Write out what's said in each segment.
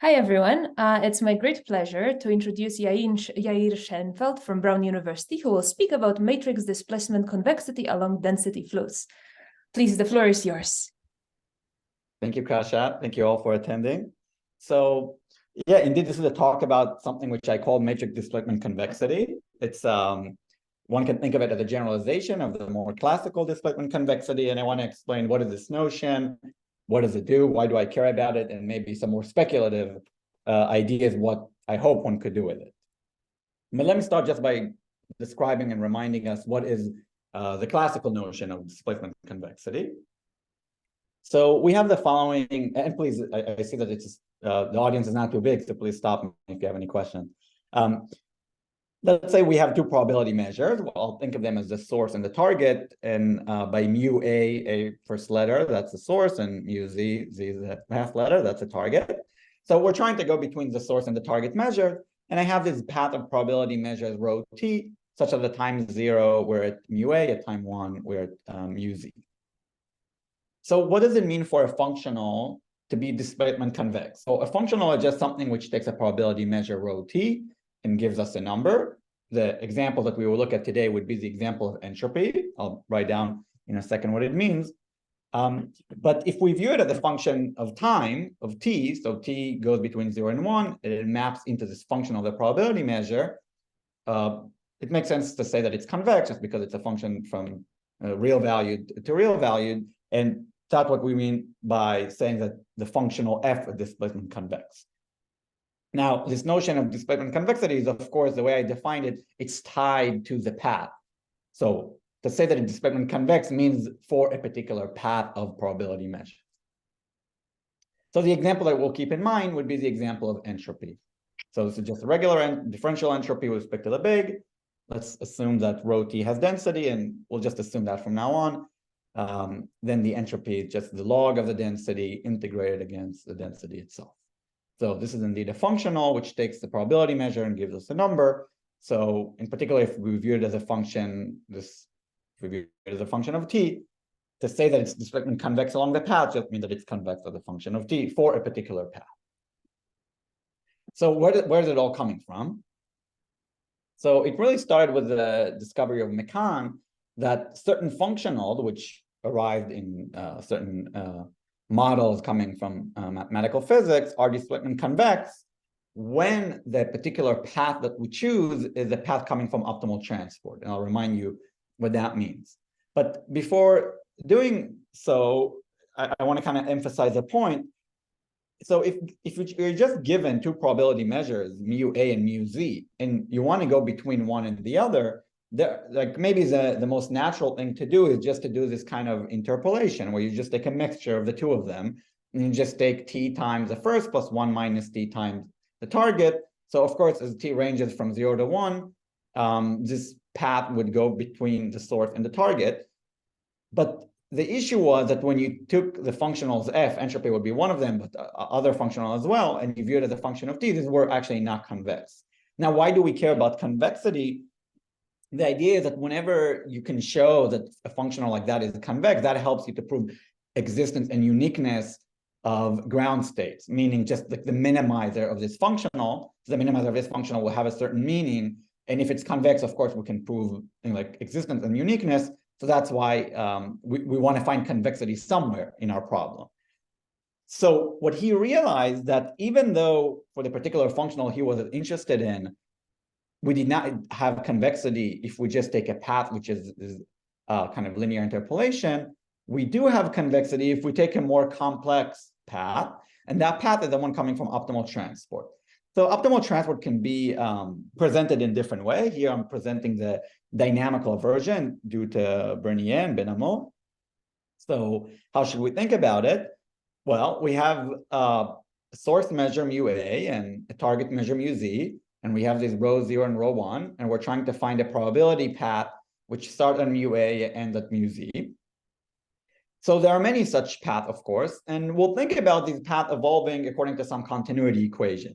Hi, everyone. It's my great pleasure to introduce Yair Shenfeld from Brown University, who will speak about matrix displacement convexity along density flows. Please, the floor is yours. Thank you, Kasha. Thank you all for attending. So, yeah, indeed, this is a talk about something which I call matrix displacement convexity. It's one can think of it as a generalization of the more classical displacement convexity, and I want to explain what is this notion, what does it do, why do I care about it, and maybe some more speculative ideas what I hope one could do with it. But let me start just by describing and reminding us what is the classical notion of displacement convexity. So we have the following, and please, I see that it's the audience is not too big, so please stop me if you have any questions. Let's say we have two probability measures. Well, I'll think of them as the source and the target, and by mu a first letter, that's the source, and mu z is the last letter, that's the target. So we're trying to go between the source and the target measure, and I have this path of probability measures rho t, such that at time 0 we're at mu a, at time 1 we're at mu z. So what does it mean for a functional to be displacement convex? So a functional is just something which takes a probability measure rho t and gives us a number. The example that we will look at today would be the example of entropy. I'll write down in a second what it means. But if we view it as a function of time, of t, so t goes between 0 and 1, and it maps into this function of the probability measure, it makes sense to say that it's convex just because it's a function from real valued to real valued. And that's what we mean by saying that the functional f of displacement convex. Now, this notion of displacement convexity is, of course, the way I defined it, it's tied to the path. So to say that a displacement convex means for a particular path of probability measure. So the example that we'll keep in mind would be the example of entropy. So this is just a regular differential entropy with respect to the big. Let's assume that rho t has density, and we'll just assume that from now on. Then the entropy is just the log of the density integrated against the density itself. So this is indeed a functional which takes the probability measure and gives us a number. So in particular, if we view it as a function, if we view it as a function of t, to say that it's displacement convex along the path just means that it's convex as a function of t for a particular path. So where is it all coming from? So it really started with the discovery of McCann that certain functionals, which arrived in certain models coming from mathematical physics, are displacement convex when the particular path that we choose is the path coming from optimal transport. And I'll remind you what that means. But before doing so, I want to kind of emphasize a point. So if you're just given two probability measures, mu a and mu z, and you want to go between one and the other, like maybe the most natural thing to do is just to do this kind of interpolation where you just take a mixture of the two of them, and you just take t times the first plus 1 minus t times the target. So of course, as t ranges from 0 to 1, this path would go between the source and the target. But the issue was that when you took the functionals f, entropy would be one of them, but other functional as well, and you view it as a function of t, these were actually not convex. Now, why do we care about convexity? The idea is that whenever you can show that a functional like that is convex, that helps you to prove existence and uniqueness of ground states, meaning just like the minimizer of this functional. The minimizer of this functional will have a certain meaning. And if it's convex, of course, we can prove like existence and uniqueness. So that's why we want to find convexity somewhere in our problem. So what he realized that even though for the particular functional he was interested in, we did not have convexity if we just take a path which is kind of linear interpolation, we do have convexity if we take a more complex path, and that path is the one coming from optimal transport. So optimal transport can be presented in different ways. Here I'm presenting the dynamical version due to Bernier and Benamou. So how should we think about it? Well, we have a source measure mu a and a target measure mu z, and we have these rho 0 and rho 1, and we're trying to find a probability path which starts on mu a and ends at mu z. So there are many such paths, of course, and we'll think about these paths evolving according to some continuity equation.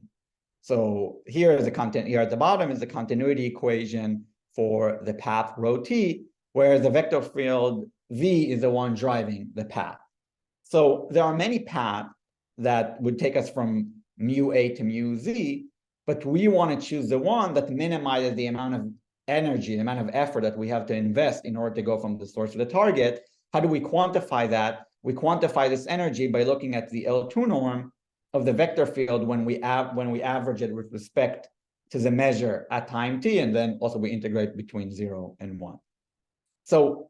So here is the content, here at the bottom is the continuity equation for the path rho t, where the vector field v is the one driving the path. So there are many paths that would take us from mu A to mu Z, but we want to choose the one that minimizes the amount of energy, the amount of effort that we have to invest in order to go from the source to the target. How do we quantify that? We quantify this energy by looking at the L2 norm of the vector field when we average it with respect to the measure at time t, and then also we integrate between 0 and 1. So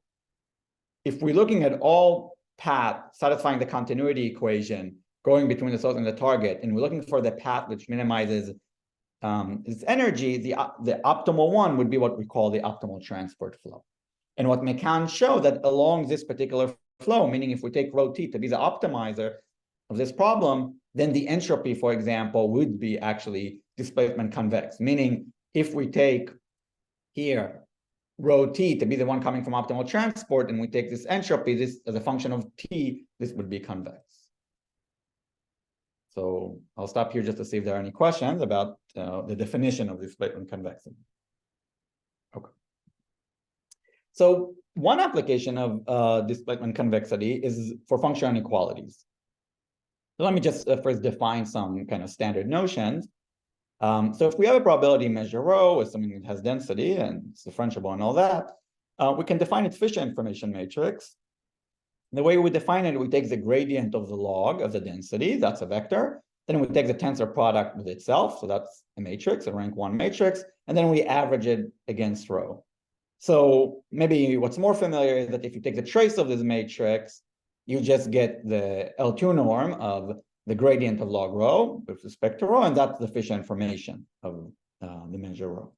if we're looking at all paths satisfying the continuity equation going between the source and the target, and we're looking for the path which minimizes its energy, the optimal one would be what we call the optimal transport flow. And what McCann showed that along this particular flow, meaning if we take rho t to be the optimizer of this problem, then the entropy, for example, would be actually displacement convex, meaning if we take here rho t to be the one coming from optimal transport, and we take this entropy, this as a function of t, this would be convex. So I'll stop here just to see if there are any questions about the definition of displacement convexity. Okay. So one application of displacement convexity is for functional inequalities. So let me just first define some kind of standard notions. So if we have a probability measure rho as something that has density and it's differentiable and all that, we can define its Fisher information matrix. The way we define it, we take the gradient of the log of the density, that's a vector. Then we take the tensor product with itself, so that's a matrix, a rank 1 matrix, and then we average it against rho. So maybe what's more familiar is that if you take the trace of this matrix, you just get the L2 norm of the gradient of log rho with respect to rho, and that's the Fisher information of the measure rho.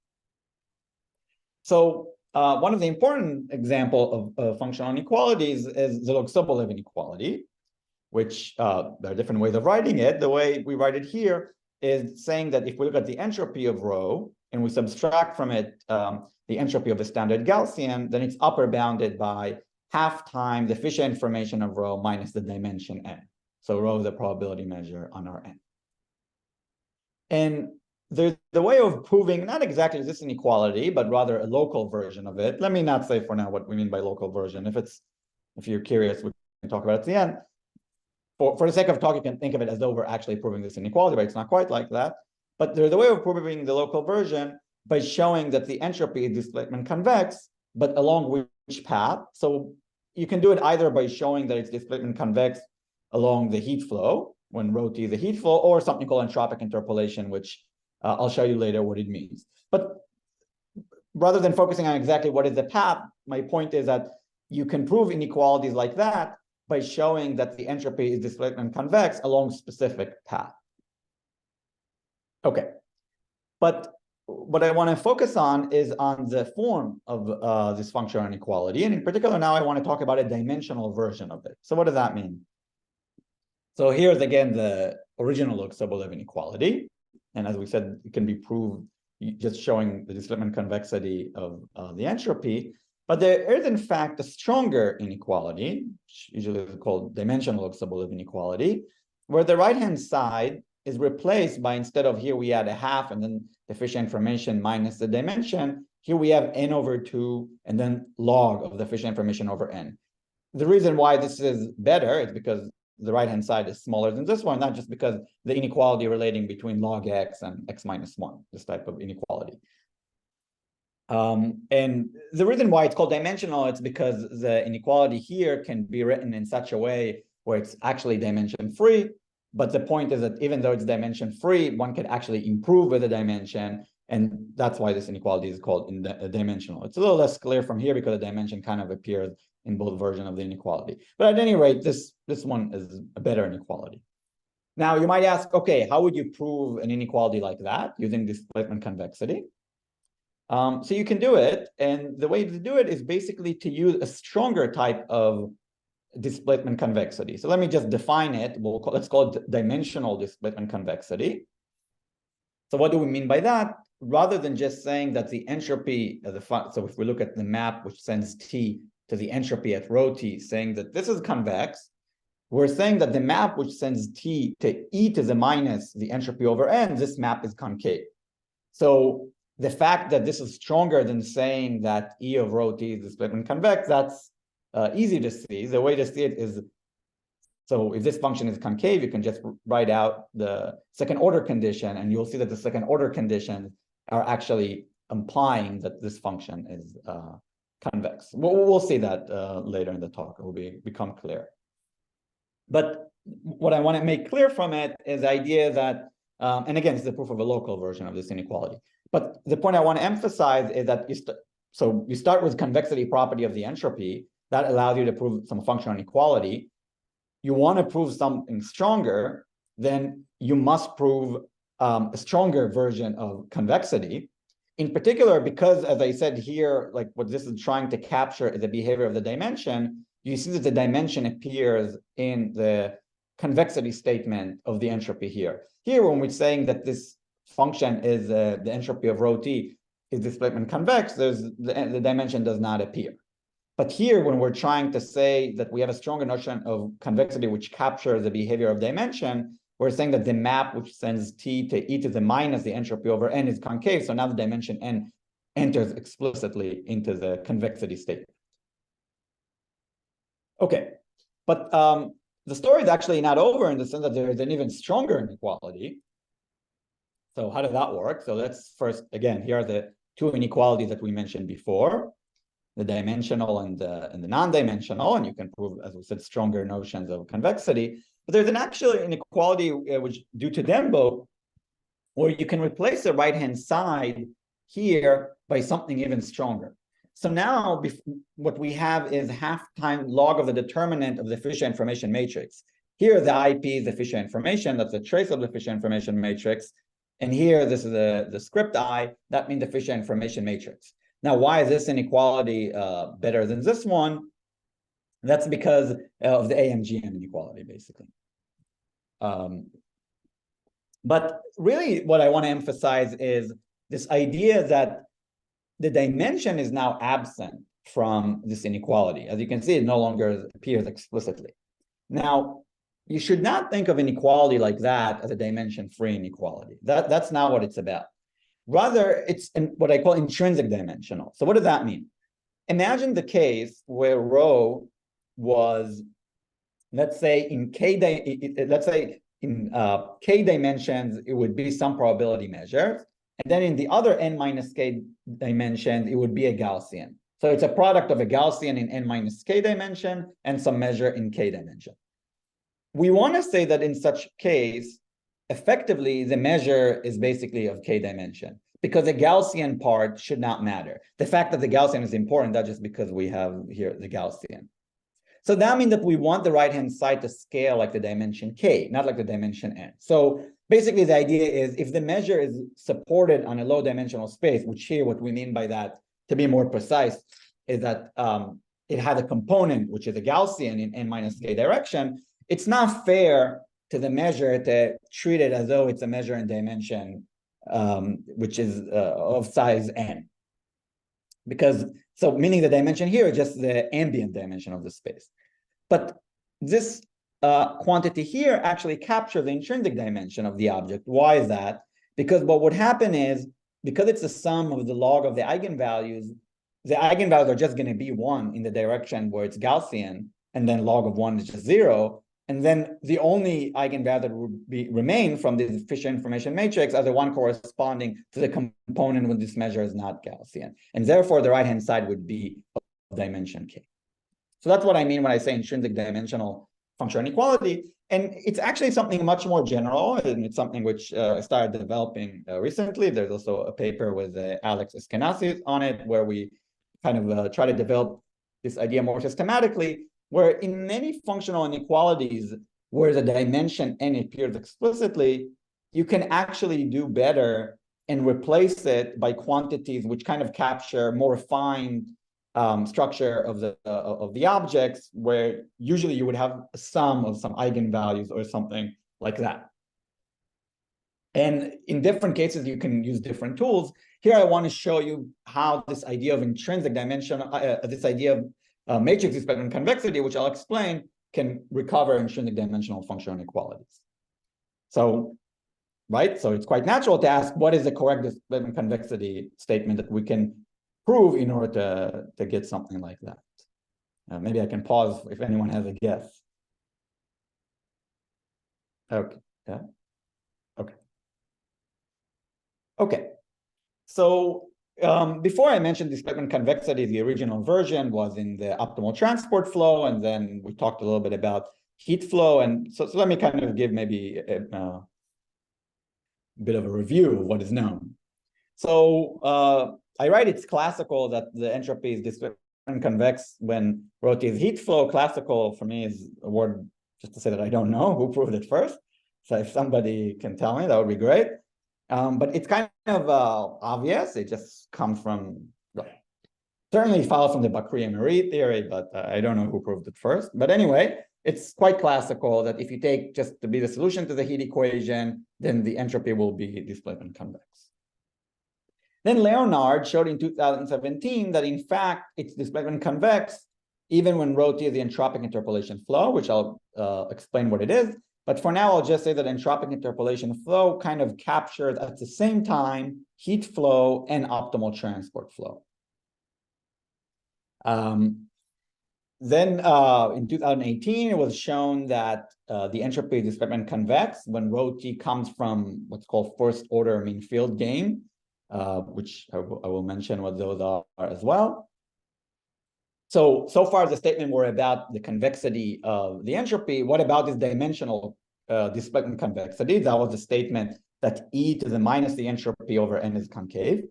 So one of the important example of functional inequalities is the log-Sobolev inequality, which there are different ways of writing it. The way we write it here is saying that if we look at the entropy of rho and we subtract from it the entropy of a standard Gaussian, then it's upper bounded by half time the Fisher information of rho minus the dimension n. So rho is a probability measure on our n. And there's the way of proving not exactly this inequality, but rather a local version of it. Let me not say for now what we mean by local version. If you're curious, we can talk about it at the end. For the sake of talk, you can think of it as though we're actually proving this inequality, but it's not quite like that. But there's a way of proving the local version by showing that the entropy is displacement convex, but along which path. So you can do it either by showing that it's displacement convex along the heat flow, when rho t is the heat flow, or something called entropic interpolation, which I'll show you later what it means. But rather than focusing on exactly what is the path, my point is that you can prove inequalities like that by showing that the entropy is displacement convex along a specific path. Okay, but what I want to focus on is on the form of this functional inequality. And in particular, now I want to talk about a dimensional version of it. So what does that mean? So here's again the original log-Sobolev inequality. And as we said, it can be proved just showing the displacement convexity of the entropy. But there is, in fact, a stronger inequality, which usually is called dimensional log-Sobolev inequality, where the right-hand side is replaced by, instead of here we add a half and then the Fisher information minus the dimension, here we have n over 2 and then log of the Fisher information over n. The reason why this is better is because the right-hand side is smaller than this one, not just because the inequality relating between log x and x minus 1, this type of inequality. And the reason why it's called dimensional, it's because the inequality here can be written in such a way where it's actually dimension-free. But the point is that even though it's dimension-free, one could actually improve with a dimension. And that's why this inequality is called dimensional. It's a little less clear from here because the dimension kind of appears in both versions of the inequality. But at any rate, this one is a better inequality. Now, you might ask, okay, how would you prove an inequality like that using displacement convexity? So you can do it. And the way to do it is basically to use a stronger type of displacement convexity. So let me just define it. Let's call it dimensional displacement convexity. So what do we mean by that? Rather than just saying that the entropy of so if we look at the map which sends t to the entropy at rho t, saying that this is convex, we're saying that the map which sends t to e to the minus the entropy over n, this map is concave. So the fact that this is stronger than saying that e of rho t is displacement convex, that's easy to see. The way to see it is So if this function is concave, you can just write out the second order condition, and you'll see that the second order conditions are actually implying that this function is convex. We'll see that later in the talk. It will become clear. But what I want to make clear from it is the idea that, and again, it's the proof of a local version of this inequality. But the point I want to emphasize is that you start with convexity property of the entropy that allows you to prove some functional inequality. You want to prove something stronger, then you must prove a stronger version of convexity. In particular, because as I said here, like what this is trying to capture is the behavior of the dimension, you see that the dimension appears in the convexity statement of the entropy here. Here, when we're saying that this function is the entropy of rho t is displacement convex, the dimension does not appear. But here, when we're trying to say that we have a stronger notion of convexity which captures the behavior of dimension, we're saying that the map which sends t to e to the minus the entropy over n is concave. So now the dimension n enters explicitly into the convexity statement. Okay, but the story is actually not over in the sense that there is an even stronger inequality. So how does that work? So let's first, again, here are the two inequalities that we mentioned before, the dimensional and the non-dimensional, and you can prove, as we said, stronger notions of convexity. But there's an actual inequality which, due to them both, where you can replace the right-hand side here by something even stronger. So now what we have is half-time log of the determinant of the Fisher information matrix. Here, the IP is the Fisher information. That's a trace of the Fisher information matrix. And here, this is the script I. That means the Fisher information matrix. Now, why is this inequality better than this one? That's because of the AMGM inequality, basically. But really, what I want to emphasize is this idea that the dimension is now absent from this inequality. As you can see, it no longer appears explicitly. Now, you should not think of inequality like that as a dimension-free inequality. That's not what it's about. Rather, it's what I call intrinsic dimensional. So what does that mean? Imagine the case where rho was, let's say in k dimensions, it would be some probability measure. And then in the other n minus k dimensions, it would be a Gaussian. So it's a product of a Gaussian in n minus k dimension and some measure in k dimension. We want to say that in such case, effectively, the measure is basically of k dimension, because the Gaussian part should not matter. The fact that the Gaussian is important, that's just because we have here the Gaussian. So that means that we want the right-hand side to scale like the dimension k, not like the dimension n. So basically, the idea is if the measure is supported on a low-dimensional space, which here what we mean by that, to be more precise, is that it has a component, which is a Gaussian in n minus k direction, it's not fair to the measure to treat it as though it's a measure in dimension, which is of size n. Because, so meaning the dimension here is just the ambient dimension of the space. But this quantity here actually captures the intrinsic dimension of the object. Why is that? Because what would happen is, because it's the sum of the log of the eigenvalues are just going to be 1 in the direction where it's Gaussian, and then log of 1 is just 0. And then the only eigenvalue that would remain from the Fisher information matrix are the one corresponding to the component when this measure is not Gaussian. And therefore, the right-hand side would be of dimension k. So that's what I mean when I say intrinsic dimensional functional inequality. And it's actually something much more general, and it's something which I started developing recently. There's also a paper with Alex Eskenazi on it, where we kind of try to develop this idea more systematically, where in many functional inequalities where the dimension n appears explicitly, you can actually do better and replace it by quantities which kind of capture more refined structure of the objects, where usually you would have a sum of some eigenvalues or something like that. And in different cases, you can use different tools. Here, I want to show you how this idea of intrinsic dimension, this idea of matrix displacement convexity, which I'll explain, can recover intrinsic dimensional functional inequalities. So, right? So it's quite natural to ask, what is the correct displacement convexity statement that we can prove in order to get something like that? Maybe I can pause if anyone has a guess. Okay. Yeah. Okay. Okay. So before I mentioned displacement convexity, the original version was in the optimal transport flow, and then we talked a little bit about heat flow. And so let me kind of give maybe a bit of a review of what is known. So I write it's classical that the entropy is displacement convex when ρT is heat flow. Classical for me is a word just to say that I don't know who proved it first. So if somebody can tell me, that would be great. But it's kind of obvious. It just comes from, certainly follows from the Bakry-Emery theory, but I don't know who proved it first. But anyway, it's quite classical that if you take just to be the solution to the heat equation, then the entropy will be displacement convex. Then Leonard showed in 2017 that in fact it's displacement convex even when ρT is the entropic interpolation flow, which I'll explain what it is. But for now, I'll just say that entropic interpolation flow kind of captures at the same time heat flow and optimal transport flow. Then in 2018, it was shown that the entropy is displacement convex when ρT comes from what's called first order mean field gain, which I will mention what those are as well. So far the statement were about the convexity of the entropy. What about this dimensional displacement convexity? That was the statement that e to the minus the entropy over n is concave.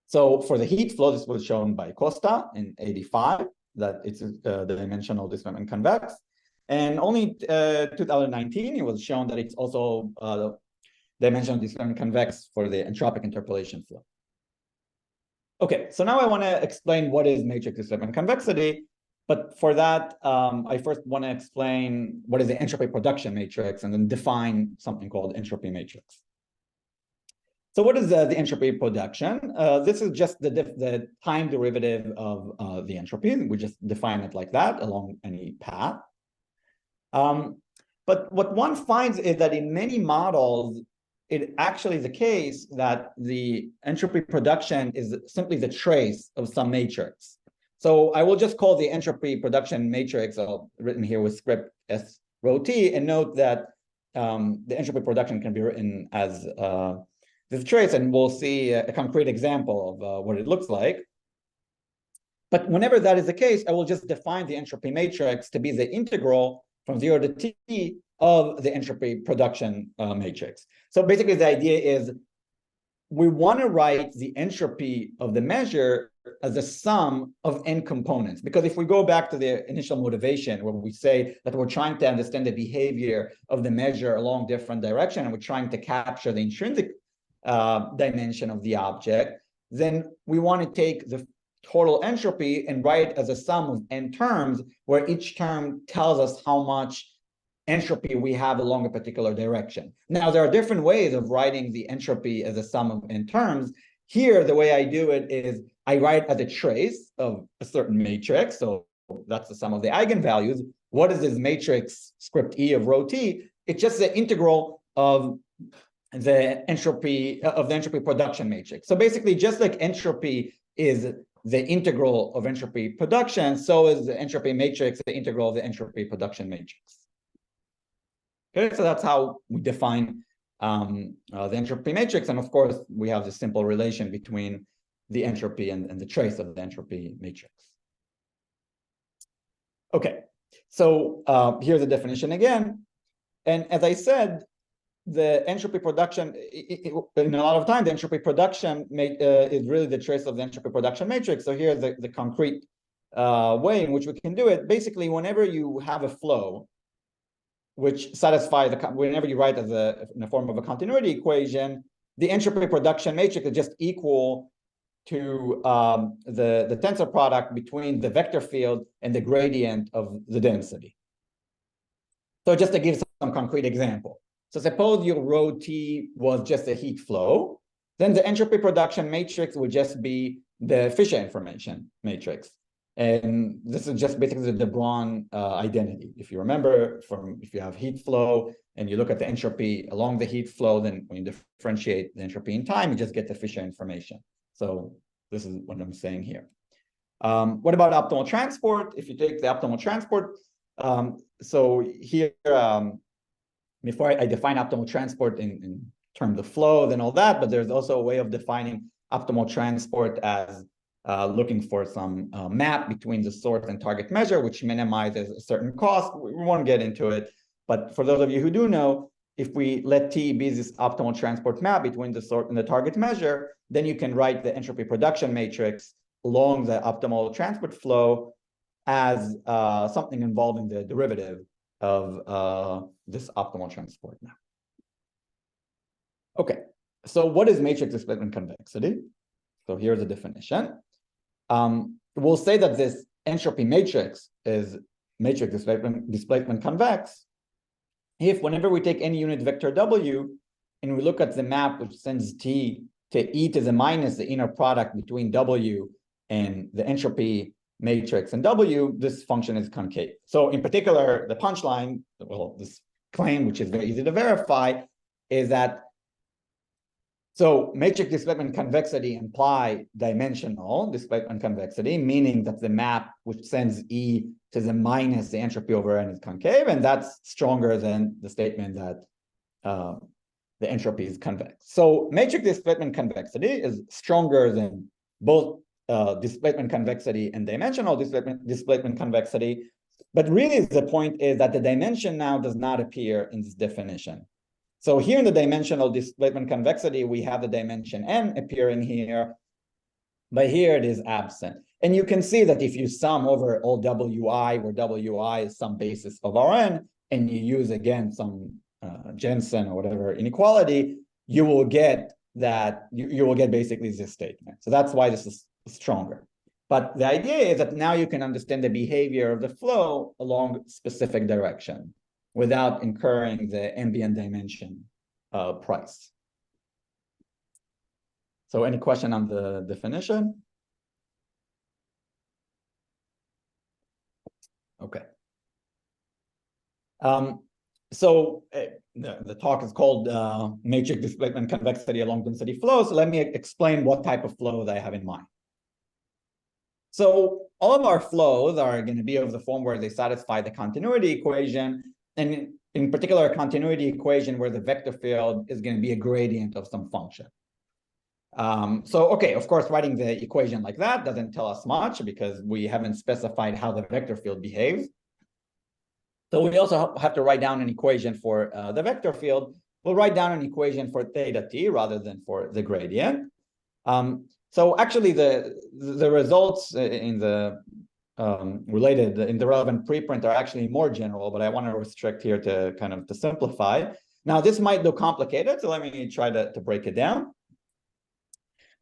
So for the heat flow, this was shown by Costa in 85, that it's the dimensional displacement convex. And only 2019, it was shown that it's also dimensional displacement convex for the entropic interpolation flow. Okay, so now I want to explain what is matrix displacement convexity. But for that, I first want to explain what is the entropy production matrix and then define something called entropy matrix. So what is the entropy production? This is just the time derivative of the entropy. We just define it like that along any path. But what one finds is that in many models, it actually is the case that the entropy production is simply the trace of some matrix. So I will just call the entropy production matrix written here with script S ρT, and note that the entropy production can be written as this trace, and we'll see a concrete example of what it looks like. But whenever that is the case, I will just define the entropy matrix to be the integral from 0 to t of the entropy production matrix. So basically the idea is we want to write the entropy of the measure as a sum of n components. Because if we go back to the initial motivation where we say that we're trying to understand the behavior of the measure along different direction, and we're trying to capture the intrinsic dimension of the object, then we want to take the total entropy and write as a sum of n terms, where each term tells us how much entropy we have along a particular direction. Now, there are different ways of writing the entropy as a sum of n terms. Here, the way I do it is I write as a trace of a certain matrix. So that's the sum of the eigenvalues. What is this matrix script E of ρT? It's just the integral of the entropy production matrix. So basically, just like entropy is the integral of entropy production, so is the entropy matrix the integral of the entropy production matrix. Okay, so that's how we define the entropy matrix. And of course, we have this simple relation between the entropy and the trace of the entropy matrix. Okay, so here's the definition again. And as I said, the entropy production, in a lot of time, the entropy production is really the trace of the entropy production matrix. So here's the concrete way in which we can do it. Basically, whenever you have a flow which satisfies whenever you write in the form of a continuity equation, the entropy production matrix is just equal to the tensor product between the vector field and the gradient of the density. So just to give some concrete example. So suppose your ρT was just a heat flow, then the entropy production matrix would just be the Fisher information matrix. And this is just basically the de Bruijn identity. If you remember, if you have heat flow and you look at the entropy along the heat flow, then when you differentiate the entropy in time, you just get the Fisher information. So this is what I'm saying here. What about optimal transport? If you take the optimal transport, so here before I define optimal transport in terms of flow and all that, but there's also a way of defining optimal transport as looking for some map between the source and target measure, which minimizes a certain cost. We won't get into it, but for those of you who do know, if we let T be this optimal transport map between the source and the target measure, then you can write the entropy production matrix along the optimal transport flow as something involving the derivative of this optimal transport map. Okay, so what is matrix displacement convexity? So here's a definition. We'll say that this entropy matrix is matrix displacement convex if whenever we take any unit vector W and we look at the map which sends T to e to the minus the inner product between W and the entropy matrix and W, this function is concave. So in particular, the punchline, well, this claim, which is very easy to verify, is that so matrix displacement convexity imply dimensional displacement convexity, meaning that the map which sends E to the minus the entropy over N is concave, and that's stronger than the statement that the entropy is convex. So matrix displacement convexity is stronger than both displacement convexity and dimensional displacement convexity, but really the point is that the dimension now does not appear in this definition. So here in the dimensional displacement convexity, we have the dimension n appearing here, but here it is absent. And you can see that if you sum over all wi, where wi is some basis of Rn, and you use again some Jensen or whatever inequality, you will get that you will get basically this statement. So that's why this is stronger. But the idea is that now you can understand the behavior of the flow along specific direction without incurring the ambient dimension price. So any question on the definition? Okay. So the talk is called matrix displacement convexity along density flow. So let me explain what type of flows I have in mind. So all of our flows are going to be of the form where they satisfy the continuity equation, and in particular, a continuity equation where the vector field is going to be a gradient of some function. Okay, of course, writing the equation like that doesn't tell us much because we haven't specified how the vector field behaves. So we also have to write down an equation for the vector field. We'll write down an equation for theta t rather than for the gradient. So actually, the results in the related in the relevant preprint are actually more general, but I want to restrict here to kind of to simplify. Now, this might look complicated, so let me try to break it down.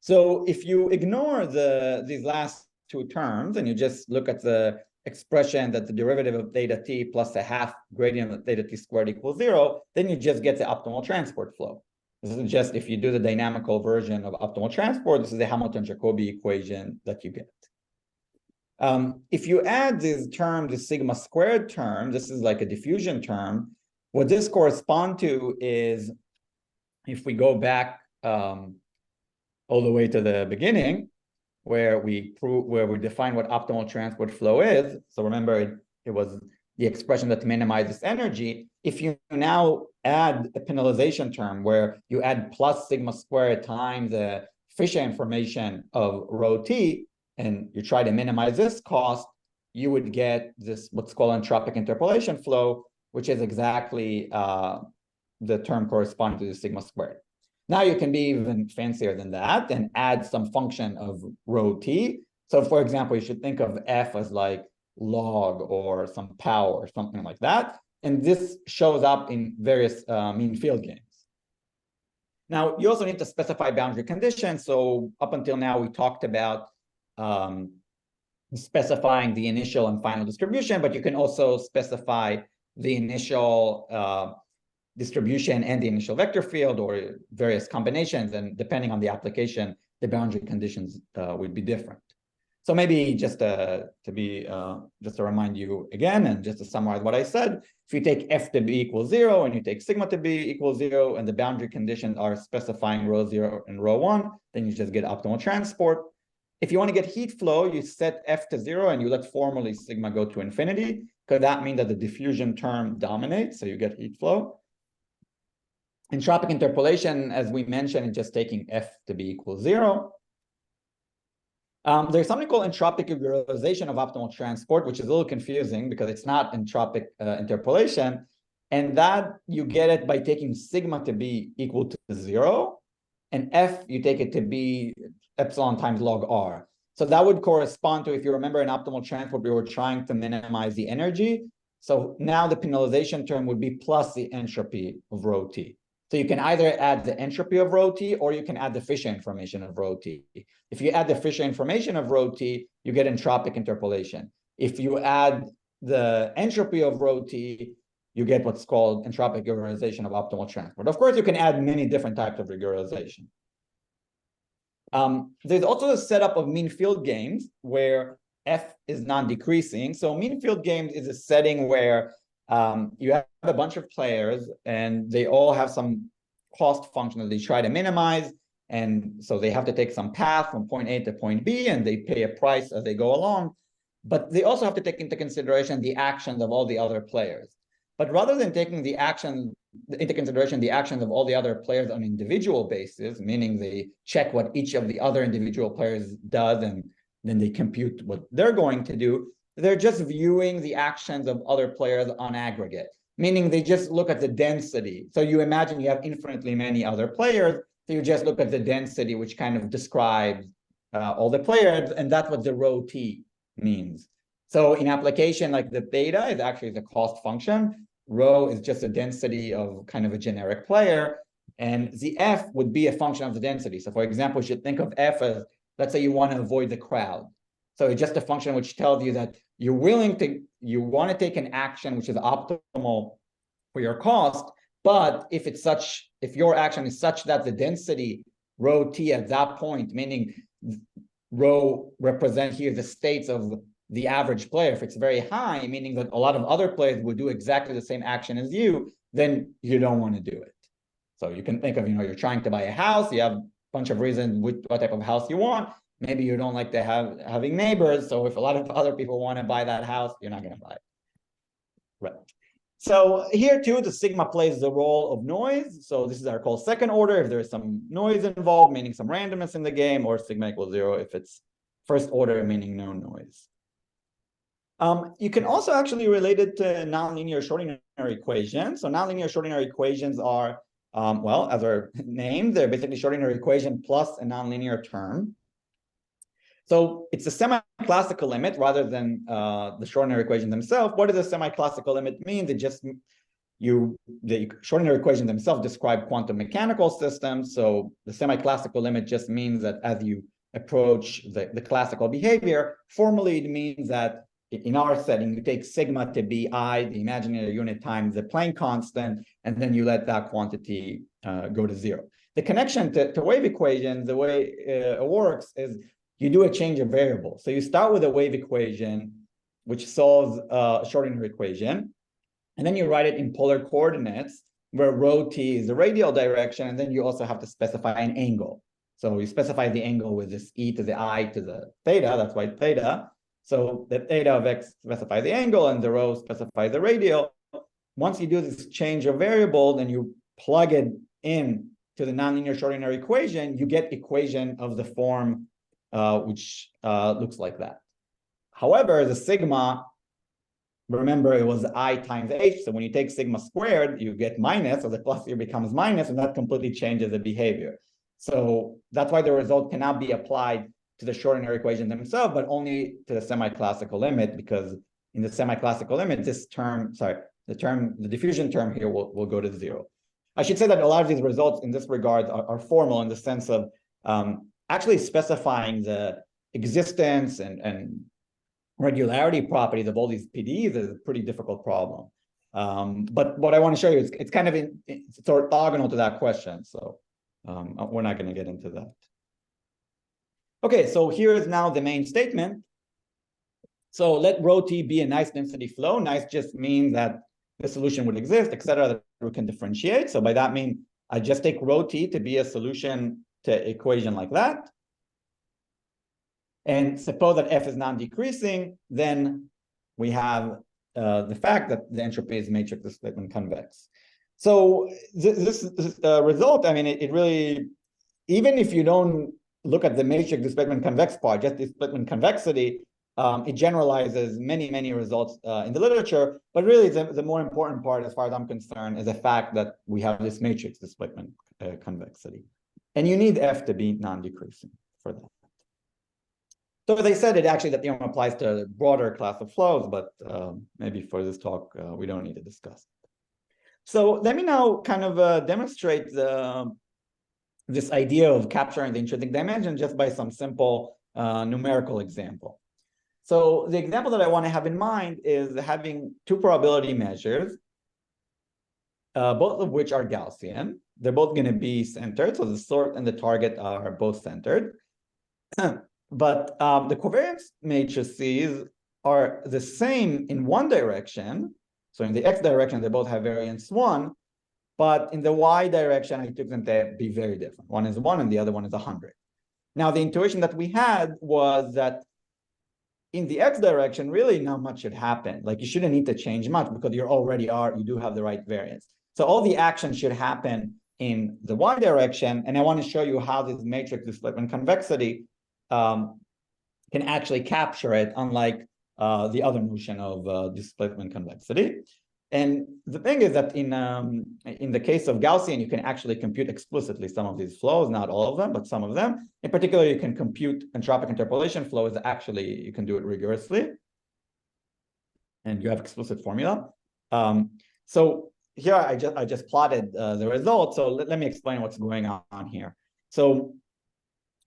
So if you ignore these last two terms and you just look at the expression that the derivative of theta t plus a half gradient of theta t squared equals 0, then you just get the optimal transport flow. This is just if you do the dynamical version of optimal transport, this is the Hamilton-Jacobi equation that you get. If you add this term, the sigma squared term, this is like a diffusion term. What this corresponds to is, if we go back all the way to the beginning, where we define what optimal transport flow is. So remember, it was the expression that minimizes energy. If you now add a penalization term where you add plus sigma squared times the Fisher information of rho t, and you try to minimize this cost, you would get this what's called entropic interpolation flow, which is exactly the term corresponding to the sigma squared. Now you can be even fancier than that and add some function of rho t. So for example, you should think of f as like log or some power or something like that. And this shows up in various mean field games. Now, you also need to specify boundary conditions. So up until now, we talked about specifying the initial and final distribution, but you can also specify the initial distribution and the initial vector field or various combinations. And depending on the application, the boundary conditions would be different. So maybe just to remind you again, and just to summarize what I said, if you take f to b equals 0 and you take sigma to b equals 0, and the boundary conditions are specifying rho 0 and rho 1, then you just get optimal transport. If you want to get heat flow, you set f to 0 and you let formally sigma go to infinity, because that means that the diffusion term dominates, so you get heat flow. Entropic interpolation, as we mentioned, is just taking F to be equal 0. There's something called entropic regularization of optimal transport, which is a little confusing because it's not entropic interpolation. And that you get it by taking sigma to be equal to 0. And F, you take it to be epsilon times log R. So that would correspond to, if you remember in optimal transport, we were trying to minimize the energy. So now the penalization term would be plus the entropy of rho t. So you can either add the entropy of rho t, or you can add the Fisher information of rho t. If you add the Fisher information of rho t, you get entropic interpolation. If you add the entropy of rho t, you get what's called entropic regularization of optimal transport. Of course, you can add many different types of regularization. There's also a setup of mean field games where F is non-decreasing. So mean field games is a setting where you have a bunch of players and they all have some cost function that they try to minimize. And so they have to take some path from point A to point B, and they pay a price as they go along. But they also have to take into consideration the actions of all the other players. But rather than taking the action into consideration the actions of all the other players on an individual basis, meaning they check what each of the other individual players does, and then they compute what they're going to do, they're just viewing the actions of other players on aggregate, meaning they just look at the density. So you imagine you have infinitely many other players, so you just look at the density, which kind of describes all the players, and that's what the rho t means. So in application, like the theta is actually the cost function. Rho is just a density of kind of a generic player, and the F would be a function of the density. So for example, you should think of F as, let's say you want to avoid the crowd. So it's just a function which tells you that you want to take an action which is optimal for your cost, but if your action is such that the density rho t at that point, meaning rho represent here the states of the average player, if it's very high, meaning that a lot of other players would do exactly the same action as you, then you don't want to do it. So you can think of, you're trying to buy a house, you have a bunch of reasons what type of house you want. Maybe you don't like to having neighbors. So if a lot of other people want to buy that house, you're not going to buy it. Right. So here too, the sigma plays the role of noise. So this is our called second order if there's some noise involved, meaning some randomness in the game, or sigma equals 0 if it's first order, meaning no noise. You can also actually relate it to nonlinear Schrödinger equations. So nonlinear Schrödinger equations are, well, as our name, they're basically Schrödinger equation plus a nonlinear term. So it's a semi-classical limit rather than the Schrödinger equation themselves. What does a semi-classical limit mean? The Schrödinger equation themselves describe quantum mechanical systems. So the semi-classical limit just means that as you approach the classical behavior, formally it means that in our setting, you take sigma to be I, the imaginary unit, times the Planck constant, and then you let that quantity go to 0. The connection to wave equation, the way it works is you do a change of variable. So you start with a wave equation, which solves a Schrödinger equation, and then you write it in polar coordinates, where rho t is the radial direction, and then you also have to specify an angle. So you specify the angle with this e to the I to the theta, that's why theta. So the theta of x specifies the angle, and the rho specifies the radial. Once you do this change of variable, then you plug it in to the nonlinear Schrödinger equation, you get equation of the form which looks like that. However, the sigma, remember it was I times h, so when you take sigma squared, you get minus, so the plus here becomes minus, and that completely changes the behavior. So that's why the result cannot be applied to the Schrödinger equation themselves, but only to the semi-classical limit, because in the semi-classical limit, this term, the diffusion term here will go to 0. I should say that a lot of these results in this regard are formal in the sense of actually specifying the existence and regularity properties of all these PDEs is a pretty difficult problem. But what I want to show you is it's kind of it's orthogonal to that question. So we're not going to get into that. Okay, so here is now the main statement. So let rho t be a nice density flow. Nice just means that the solution would exist, etc., that we can differentiate. So by that mean, I just take rho t to be a solution to equation like that. And suppose that f is non-decreasing, then we have the fact that the entropy is matrix displacement convex. So this result, I mean, it really, even if you don't look at the matrix displacement convex part, just displacement convexity, it generalizes many results in the literature. But really, the more important part, as far as I'm concerned, is the fact that we have this matrix displacement convexity. And you need F to be non-decreasing for that. So as I said, it actually, that theorem applies to a broader class of flows, but maybe for this talk, we don't need to discuss it. So let me now kind of demonstrate this idea of capturing the intrinsic dimension just by some simple numerical example. So the example that I want to have in mind is having two probability measures, both of which are Gaussian. They're both going to be centered, so the sort and the target are both centered. But the covariance matrices are the same in one direction. So in the x direction, they both have variance 1. But in the y direction, I took them to be very different. One is 1 and the other one is 100. Now, the intuition that we had was that in the x direction, really not much should happen. Like you shouldn't need to change much because you do have the right variance. So all the action should happen in the y direction. And I want to show you how this matrix displacement convexity can actually capture it, unlike the other notion of displacement convexity. And the thing is that in the case of Gaussian, you can actually compute explicitly some of these flows, not all of them, but some of them. In particular, you can compute entropic interpolation flows. Actually, you can do it rigorously, and you have explicit formula. So here I just plotted the results. So let me explain what's going on here. So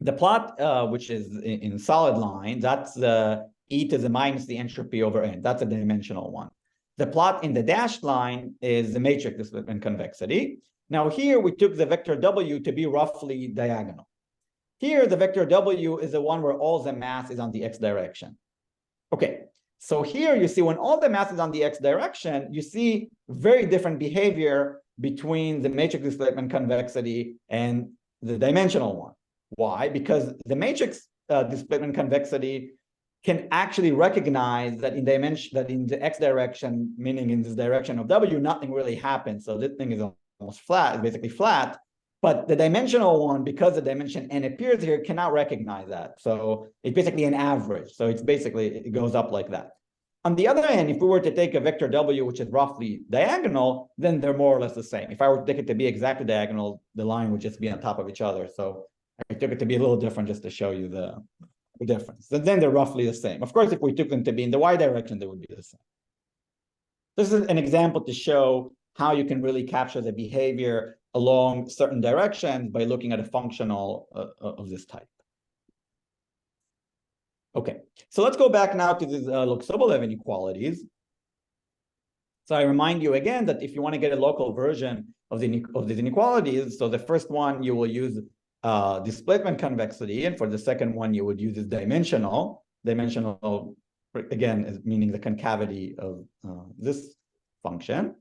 the plot, which is in solid line, that's the e to the minus the entropy over n. That's a dimensional one. The plot in the dashed line is the matrix displacement convexity. Now here we took the vector w to be roughly diagonal. Here the vector w is the one where all the mass is on the x direction. Okay, so here you see when all the mass is on the x direction, you see very different behavior between the matrix displacement convexity and the dimensional one. Why? Because the matrix displacement convexity can actually recognize that in the x direction, meaning in this direction of w, nothing really happens. So this thing is almost flat, it's basically flat. But the dimensional one, because the dimension n appears here, cannot recognize that. So it's basically an average. So it's basically, it goes up like that. On the other hand, if we were to take a vector w, which is roughly diagonal, then they're more or less the same. If I were to take it to be exactly diagonal, the line would just be on top of each other. So I took it to be a little different just to show you the difference. And then they're roughly the same. Of course, if we took them to be in the y direction, they would be the same. This is an example to show how you can really capture the behavior along certain directions by looking at a functional of this type. Okay, so let's go back now to these Loxobolev inequalities. So I remind you again that if you want to get a local version of these inequalities, so the first one you will use displacement convexity, and for the second one you would use this dimensional again is meaning the concavity of this function.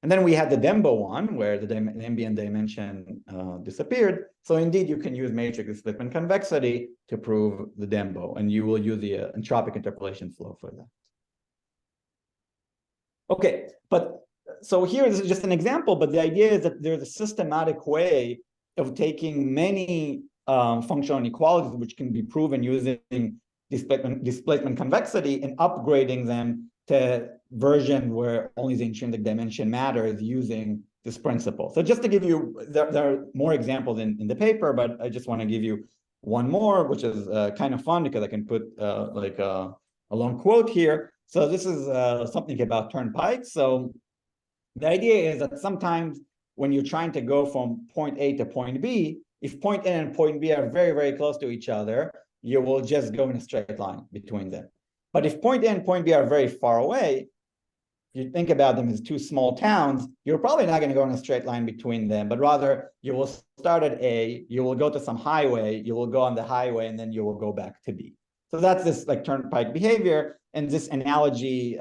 And then we had the Dembo one where the ambient dimension disappeared. So indeed you can use matrix displacement convexity to prove the Dembo, and you will use the entropic interpolation flow for that. Okay, but so here this is just an example, but the idea is that there's a systematic way of taking many functional inequalities which can be proven using displacement convexity and upgrading them to version where only the intrinsic dimension matters using this principle. So just to give you, there are more examples in the paper, but I just want to give you one more, which is kind of fun because I can put like a long quote here. So this is something about turnpikes. So the idea is that sometimes when you're trying to go from point A to point B, if point A and point B are very close to each other, you will just go in a straight line between them. But if point A and point B are very far away, if you think about them as two small towns, you're probably not going to go in a straight line between them, but rather you will start at A, you will go to some highway, you will go on the highway, and then you will go back to B. So that's this like turnpike behavior. And this analogy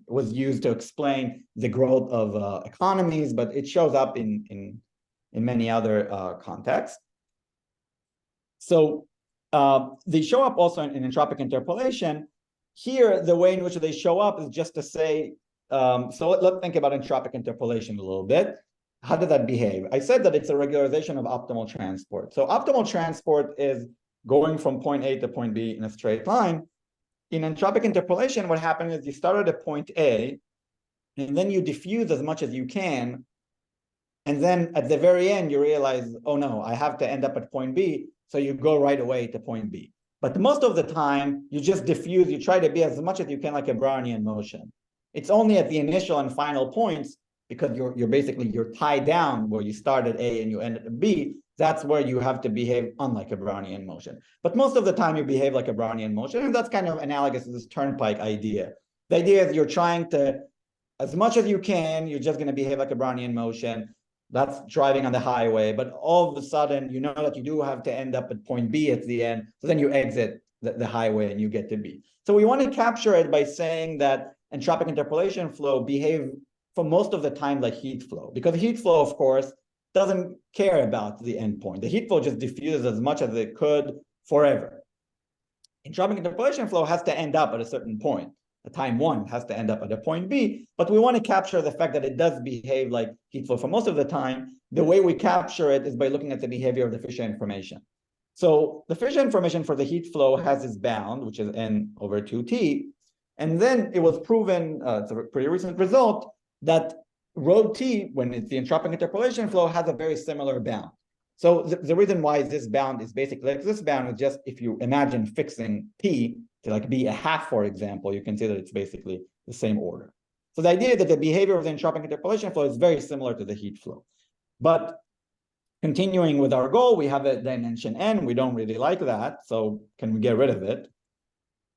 was used to explain the growth of economies, but it shows up in many other contexts. So they show up also in entropic interpolation. Here, the way in which they show up is just to say let's think about entropic interpolation a little bit. How did that behave? I said that it's a regularization of optimal transport. So optimal transport is going from point A to point B in a straight line. In entropic interpolation, what happened is you started at point A, and then you diffuse as much as you can. And then at the very end, you realize, oh no, I have to end up at point B. So you go right away to point B. But most of the time, you just diffuse, you try to be as much as you can like a Brownian motion. It's only at the initial and final points, because you're tied down where you start at A and you end at B, that's where you have to behave unlike a Brownian motion. But most of the time you behave like a Brownian motion, and that's kind of analogous to this turnpike idea. The idea is you're trying to, as much as you can, you're just going to behave like a Brownian motion. That's driving on the highway, but all of a sudden, you know that you do have to end up at point B at the end, so then you exit the highway and you get to B. So we want to capture it by saying that entropic interpolation flow behave for most of the time like heat flow, because heat flow, of course, doesn't care about the endpoint. The heat flow just diffuses as much as it could forever. Entropic interpolation flow has to end up at a certain point. At time one has to end up at a point B, but we want to capture the fact that it does behave like heat flow for most of the time. The way we capture it is by looking at the behavior of the Fisher information. So the Fisher information for the heat flow has this bound, which is n over 2t. And then it was proven, it's a pretty recent result, that rho t, when it's the entropic interpolation flow, has a very similar bound. So the reason why this bound is basically like this bound is just if you imagine fixing t to like be a half, for example, you can see that it's basically the same order. So the idea that the behavior of the entropic interpolation flow is very similar to the heat flow. But continuing with our goal, we have a dimension n. We don't really like that. So can we get rid of it?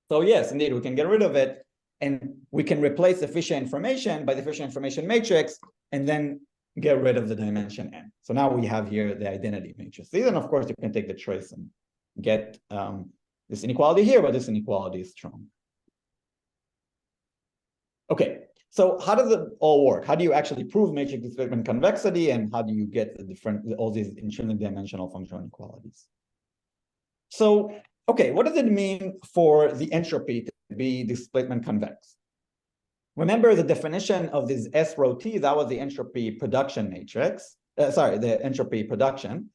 So yes, indeed, we can get rid of it. And we can replace the Fisher information by the Fisher information matrix and then get rid of the dimension n. So now we have here the identity matrix. And of course, you can take the choice and get this inequality here, but this inequality is strong. Okay, so how does it all work? How do you actually prove matrix displacement convexity, and how do you get the all these intrinsic dimensional functional inequalities? So, okay, what does it mean for the entropy to be displacement convex? Remember the definition of this S rho T, that was the entropy production matrix, the entropy production.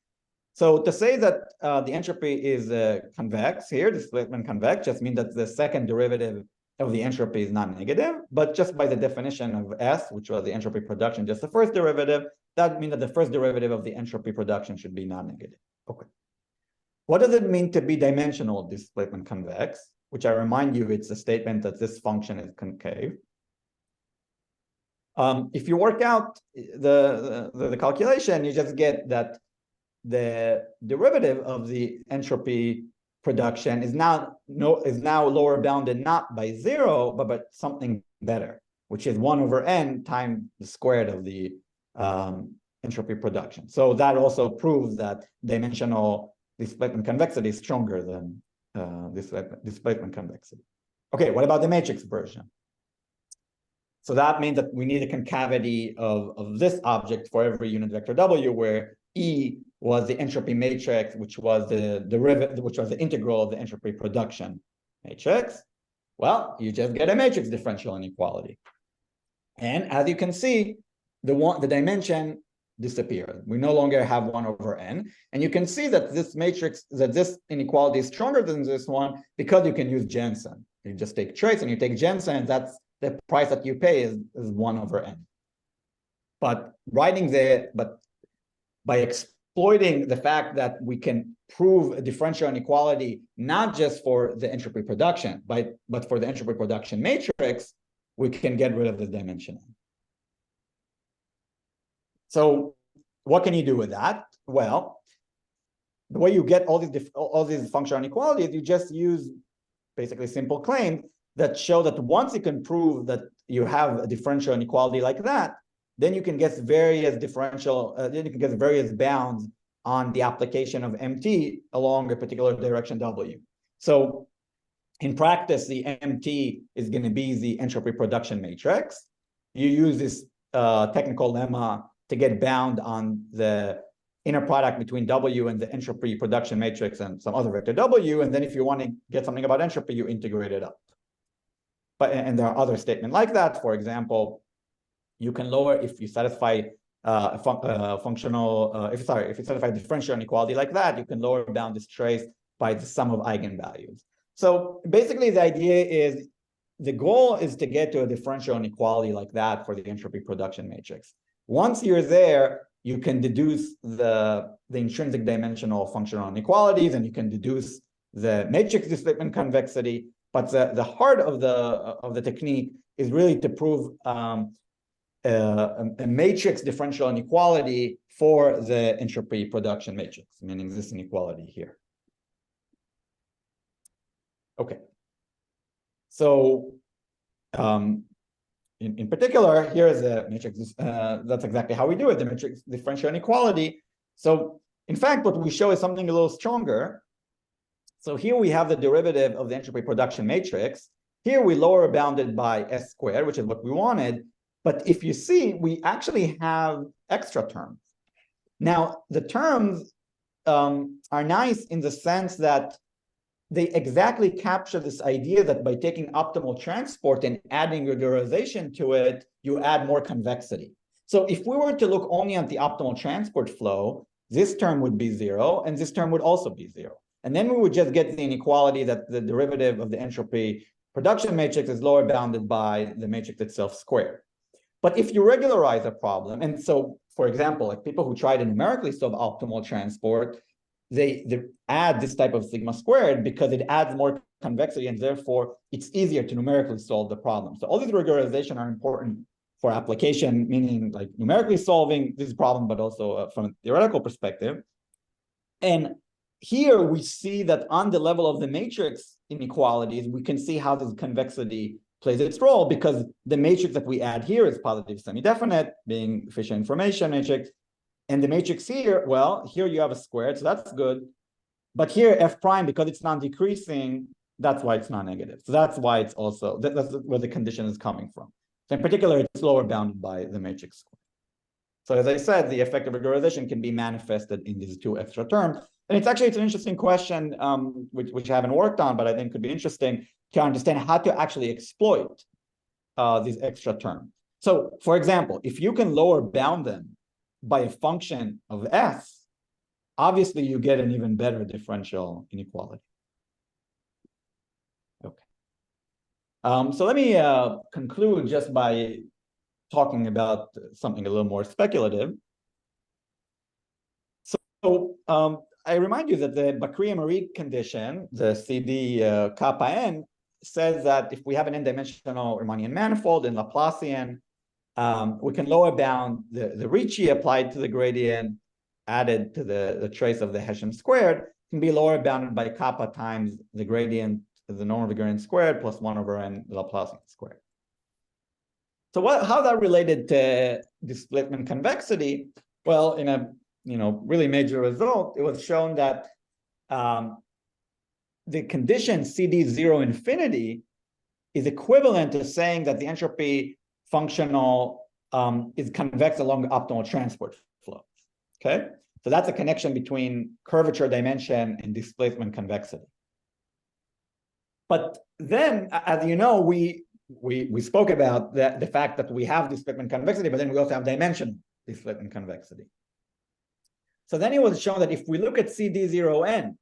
So to say that the entropy is convex here, displacement convex, just means that the second derivative of the entropy is not negative, but just by the definition of S, which was the entropy production, just the first derivative, that means that the first derivative of the entropy production should be non-negative. Okay. What does it mean to be dimensional displacement convex? Which I remind you, it's a statement that this function is concave. If you work out the calculation, you just get that the derivative of the entropy production is now lower bounded not by 0, but by something better, which is 1 over n times the squared of the entropy production. So that also proves that dimensional displacement convexity is stronger than displacement convexity. Okay, what about the matrix version? So that means that we need a concavity of this object for every unit vector W, where E was the entropy matrix, which was the derivative, which was the integral of the entropy production matrix. Well, you just get a matrix differential inequality. And as you can see, the dimension disappeared. We no longer have 1 over n. And you can see that this matrix, that this inequality is stronger than this one because you can use Jensen. You just take choice and you take Jensen, that's the price that you pay is 1 over n. But by exploiting the fact that we can prove a differential inequality not just for the entropy production, but for the entropy production matrix, we can get rid of the dimension. So what can you do with that? Well, the way you get all these functional inequalities, you just use basically simple claims that show that once you can prove that you have a differential inequality like that, then you can get various various bounds on the application of MT along a particular direction W. So in practice, the MT is going to be the entropy production matrix. You use this technical lemma to get bound on the inner product between W and the entropy production matrix and some other vector W. And then if you want to get something about entropy, you integrate it up. and there are other statements like that. For example, you can lower if you satisfy if you satisfy differential inequality like that, you can lower bound this trace by the sum of eigenvalues. So basically, the idea is the goal is to get to a differential inequality like that for the entropy production matrix. Once you're there, you can deduce the intrinsic dimensional functional inequalities, and you can deduce the matrix displacement convexity. But the heart of the technique is really to prove a matrix differential inequality for the entropy production matrix, meaning this inequality here. Okay. So in particular, here is a matrix. That's exactly how we do it, the matrix differential inequality. So in fact, what we show is something a little stronger. So here we have the derivative of the entropy production matrix. Here we lower bounded by s squared, which is what we wanted. But if you see, we actually have extra terms. Now, the terms are nice in the sense that they exactly capture this idea that by taking optimal transport and adding regularization to it, you add more convexity. So if we were to look only at the optimal transport flow, this term would be 0, and this term would also be 0. And then we would just get the inequality that the derivative of the entropy production matrix is lower bounded by the matrix itself squared. But if you regularize a problem, and so, for example, like people who try to numerically solve optimal transport, they add this type of sigma squared because it adds more convexity, and therefore it's easier to numerically solve the problem. So all these regularization are important for application, meaning like numerically solving this problem, but also from a theoretical perspective. And here we see that on the level of the matrix inequalities, we can see how this convexity plays its role, because the matrix that we add here is positive semi-definite, being efficient information matrix. And the matrix here, well, here you have a squared, so that's good. But here, f prime, because it's non-decreasing, that's why it's non-negative. So that's why it's also, that's where the condition is coming from. So in particular, it's lower bounded by the matrix square. So as I said, the effect of regularization can be manifested in these two extra terms. And it's an interesting question, which I haven't worked on, but I think could be interesting to understand how to actually exploit these extra terms. So for example, if you can lower bound them by a function of s, obviously you get an even better differential inequality. Okay. So let me conclude just by talking about something a little more speculative. So I remind you that the Bakria-Marie condition, the CD kappa n, says that if we have an n-dimensional Riemannian manifold in Laplacian, we can lower bound the Ricci applied to the gradient added to the trace of the Hessian squared can be lower bounded by kappa times the gradient of the norm of the gradient squared plus 1 over n Laplacian squared. So how that related to displacement convexity? Well, in a really major result, it was shown that the condition CD 0 infinity is equivalent to saying that the entropy functional is convex along the optimal transport flow. Okay, so that's a connection between curvature dimension and displacement convexity. But then, as you know, we spoke about the fact that we have displacement convexity, but then we also have dimension displacement convexity. So then it was shown that if we look at CD0n,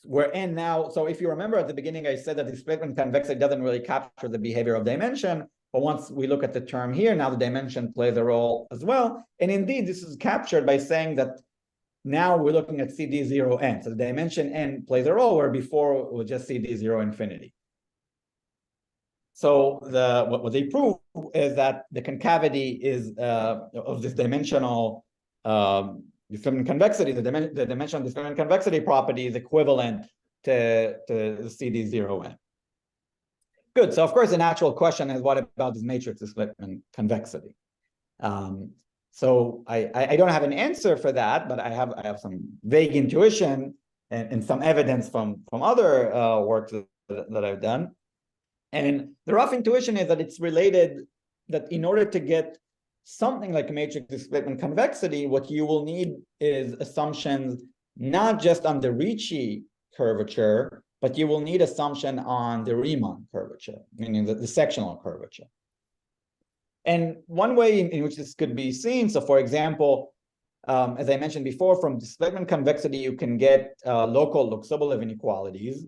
where n now, so if you remember at the beginning, I said that displacement convexity doesn't really capture the behavior of dimension, but once we look at the term here, now the dimension plays a role as well. And indeed, this is captured by saying that now we're looking at CD0n. So the dimension n plays a role, where before it was just CD0 infinity. So what they prove is that the concavity is of this dimensional discriminant convexity, the dimensional discriminant convexity property is equivalent to CD0n. Good. So of course, the natural question is, what about this matrix displacement convexity? So I don't have an answer for that, but I have some vague intuition and some evidence from other works that I've done. And the rough intuition is that it's related, that in order to get something like matrix displacement convexity, what you will need is assumptions not just on the Ricci curvature, but you will need assumption on the Riemann curvature, meaning the sectional curvature. And one way in which this could be seen, so for example, as I mentioned before, from displacement convexity, you can get local Sobolev inequalities.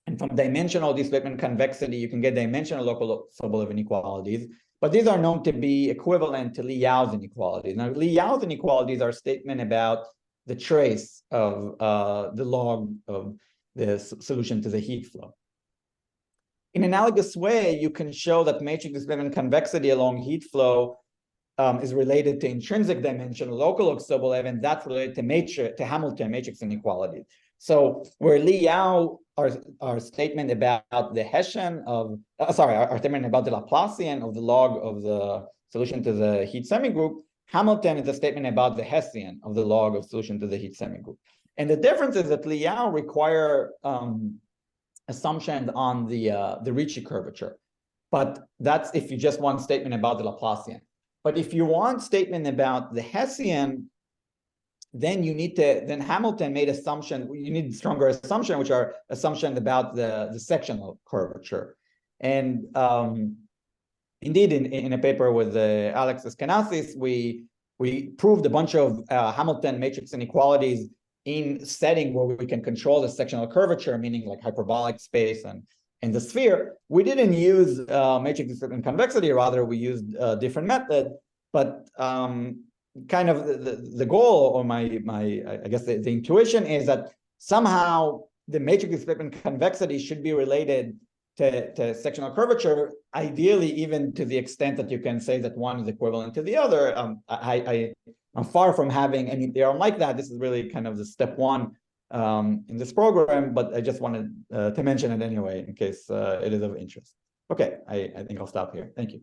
And from dimensional displacement convexity, you can get dimensional local Sobolev inequalities. But these are known to be equivalent to Li-Yao's inequalities. Now, Li-Yao's inequalities are a statement about the trace of the log of the solution to the heat flow. In analogous way, you can show that matrix displacement convexity along heat flow is related to intrinsic dimension, local Sobolev, and that's related to Hamilton matrix inequality. So where Li-Yao, our statement about the Hessian of, our statement about the Laplacian of the log of the solution to the heat semigroup, Hamilton is a statement about the Hessian of the log of solution to the heat semigroup. And the difference is that Li-Yao require assumptions on the Ricci curvature, but that's if you just want statement about the Laplacian. But if you want statement about the Hessian, then you need to, then Hamilton made assumption, you need stronger assumption, which are assumptions about the sectional curvature. And indeed, in a paper with Alex Eskenasis, we proved a bunch of Hamilton matrix inequalities in setting where we can control the sectional curvature, meaning like hyperbolic space and the sphere. We didn't use matrix displacement convexity, rather we used a different method, but kind of the goal, or I guess the intuition is that somehow the matrix displacement convexity should be related to sectional curvature, ideally even to the extent that you can say that one is equivalent to the other. I'm far from having any theorem like that. This is really kind of the step one in this program, but I just wanted to mention it anyway in case it is of interest. Okay, I think I'll stop here. Thank you.